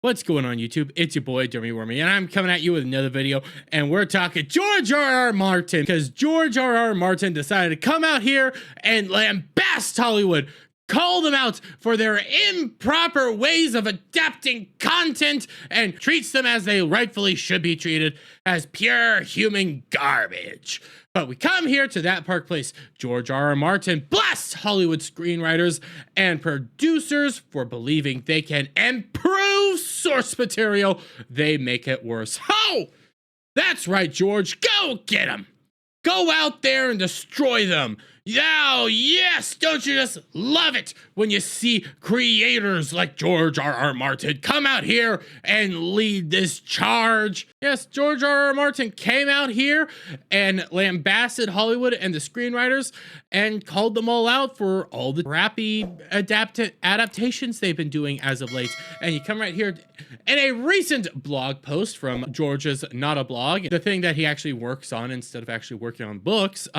What's going on YouTube? It's your boy Dermy Wormy, and I'm coming at you with another video, and we're talking George R.R. Martin, because George R.R. Martin decided to come out here and lambast Hollywood, call them out for their improper ways of adapting content, and treats them as they rightfully should be treated, as pure human garbage. But we come here to that park place. George R.R. Martin blasts Hollywood screenwriters and producers for believing they can improve source material. They make it worse. Oh, that's right, George. Go get them. Go out there and destroy them. Oh, yes, don't you just love it when you see creators like George R.R. Martin come out here and lead this charge? Yes, George R.R. Martin came out here and lambasted Hollywood and the screenwriters and called them all out for all the crappy adaptations they've been doing as of late. And you come right here in a recent blog post from George's Not a Blog, the thing that he actually works on instead of actually working on books,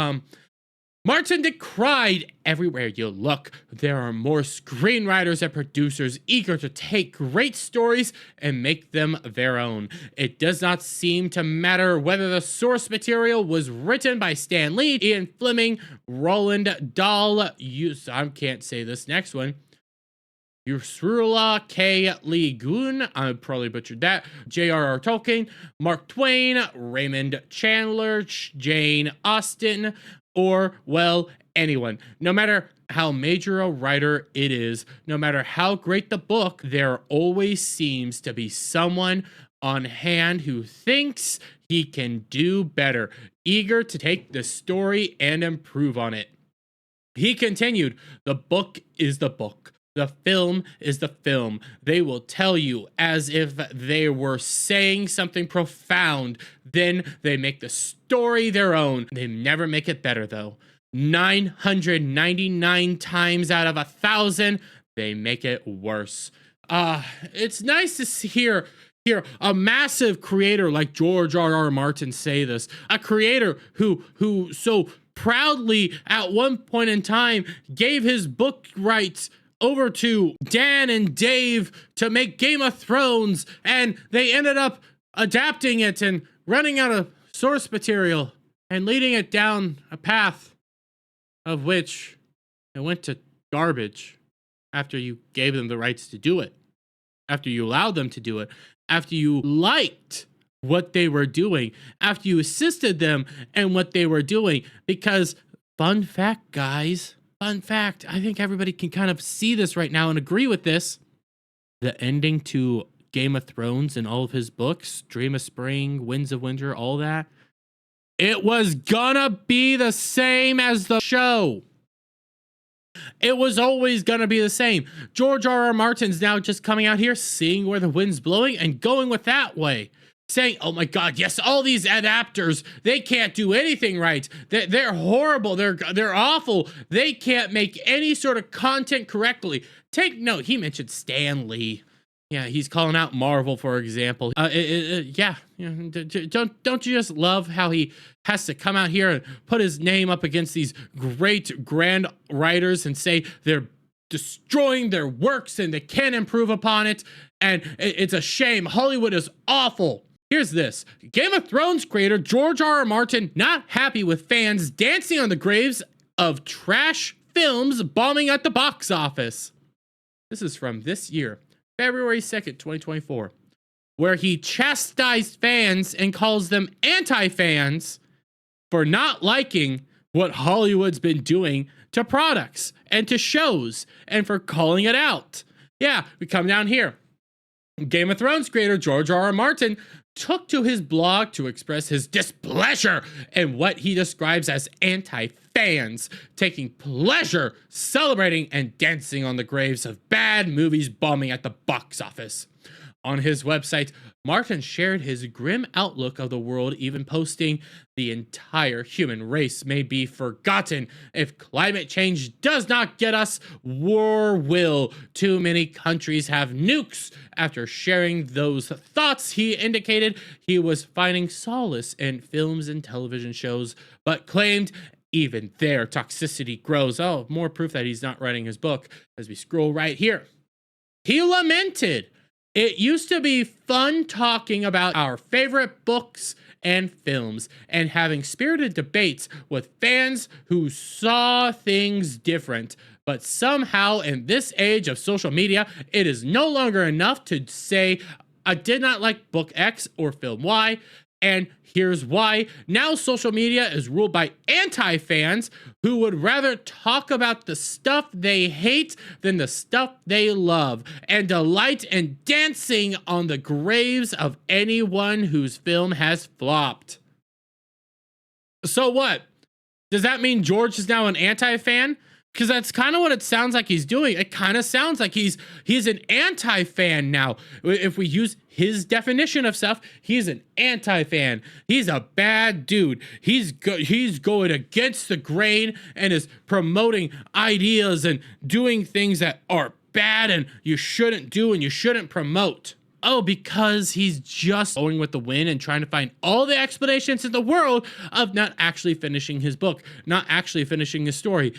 Martin decried everywhere you look. There are more screenwriters and producers eager to take great stories and make them their own. It does not seem to matter whether the source material was written by Stan Lee, Ian Fleming, Roald Dahl, I can't say this next one, Ursula K. Le Guin, I probably butchered that, J.R.R. Tolkien, Mark Twain, Raymond Chandler, Jane Austen, or, well, anyone. No matter how major a writer it is, no matter how great the book, there always seems to be someone on hand who thinks he can do better, eager to take the story and improve on it. He continued, "The book is the book. The film is the film. They will tell you as if they were saying something profound. Then they make the story their own. They never make it better, though. 999 times out of 1,000, they make it worse." It's nice to hear a massive creator like George R.R. Martin say this. A creator who so proudly at one point in time gave his book rights over to Dan and Dave to make Game of Thrones, and they ended up adapting it and running out of source material and leading it down a path of which it went to garbage after you gave them the rights to do it, after you allowed them to do it, after you liked what they were doing, after you assisted them in what they were doing. Because, fun fact, guys, fun fact, I think everybody can kind of see this right now and agree with this. The ending to Game of Thrones and all of his books, Dream of Spring, Winds of Winter, all that, it was gonna be the same as the show. It was always gonna be the same. George R.R. Martin's now just coming out here, seeing where the wind's blowing and going with that way. Saying, oh my God, yes, all these adapters, they can't do anything right. They're horrible. They're awful. They can't make any sort of content correctly. Take note, he mentioned Stan Lee. Yeah, he's calling out Marvel, for example. Don't you just love how he has to come out here and put his name up against these great grand writers and say they're destroying their works and they can't improve upon it? And it's a shame. Hollywood is awful. Here's this. Game of Thrones creator George R.R. Martin not happy with fans dancing on the graves of trash films bombing at the box office. This is from this year, February 2nd, 2024, where he chastised fans and calls them anti-fans for not liking what Hollywood's been doing to products and to shows and for calling it out. Yeah, we come down here. Game of Thrones creator George R.R. Martin took to his blog to express his displeasure in what he describes as anti-fans taking pleasure celebrating and dancing on the graves of bad movies bombing at the box office. On his website, Martin shared his grim outlook of the world, even posting, "The entire human race may be forgotten if climate change does not get us. War will. Too many countries have nukes." After sharing those thoughts, he indicated he was finding solace in films and television shows, but claimed even their toxicity grows. Oh, more proof that he's not writing his book as we scroll right here. He lamented It used to be fun talking about our favorite books and films and having spirited debates with fans who saw things different. But somehow, in this age of social media, it is no longer enough to say, I did not like book X or film Y. And here's why. Now social media is ruled by anti-fans who would rather talk about the stuff they hate than the stuff they love, and delight in dancing on the graves of anyone whose film has flopped. So what? Does that mean George is now an anti-fan? Because that's kind of what it sounds like he's doing. It kind of sounds like he's an anti-fan now. If we use his definition of stuff, he's an anti-fan. He's a bad dude. He's going against the grain and is promoting ideas and doing things that are bad and you shouldn't do and you shouldn't promote. Oh, because he's just going with the wind and trying to find all the explanations in the world of not actually finishing his book, not actually finishing his story.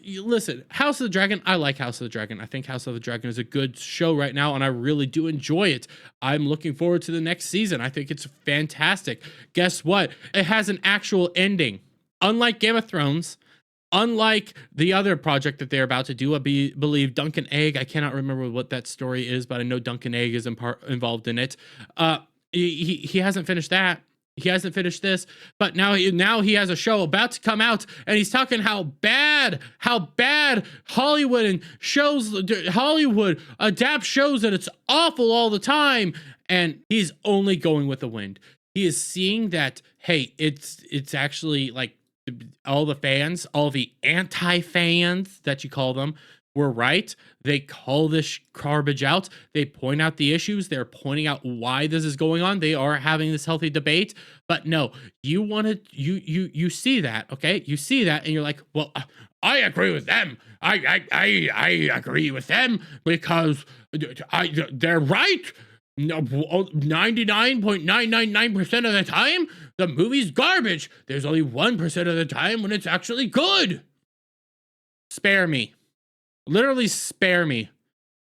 Listen, House of the Dragon, I like House of the Dragon. I think House of the Dragon is a good show right now, and I really do enjoy it. I'm looking forward to the next season. I think it's fantastic. Guess what? It has an actual ending. Unlike Game of Thrones, unlike the other project that they're about to do, I believe Duncan Egg, I cannot remember what that story is, but I know Duncan Egg is involved in it. He hasn't finished that. He hasn't finished this, but now he has a show about to come out, and he's talking how bad Hollywood and Hollywood adapt shows, and it's awful all the time. And he's only going with the wind. He is seeing that, hey, it's actually like, all the fans, all the anti-fans that you call them, were right. They call this garbage out. They point out the issues. They're pointing out why this is going on. They are having this healthy debate. But no, you see that, okay? You see that, and you're like, well, I agree with them. I agree with them because they're right. No, 99.999% of the time, the movie's garbage. There's only 1% of the time when it's actually good. Spare me. Literally spare me.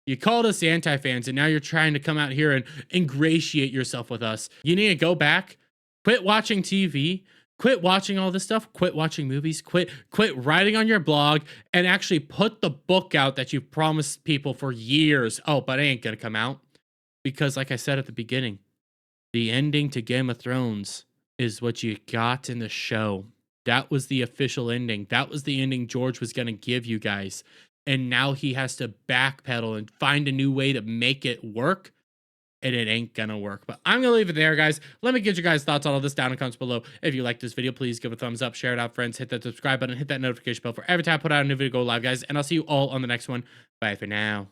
You called us anti-fans, and now you're trying to come out here and ingratiate yourself with us. You need to go back, quit watching TV, quit watching all this stuff, quit watching movies, quit writing on your blog, and actually put the book out that you've promised people for years. Oh, but it ain't gonna come out. Because like I said at the beginning, the ending to Game of Thrones is what you got in the show. That was the official ending. That was the ending George was going to give you guys. And now he has to backpedal and find a new way to make it work. And it ain't going to work. But I'm going to leave it there, guys. Let me get your guys' thoughts on all this down in the comments below. If you like this video, please give it a thumbs up, share it out, friends. Hit that subscribe button, hit that notification bell for every time I put out a new video go live, guys. And I'll see you all on the next one. Bye for now.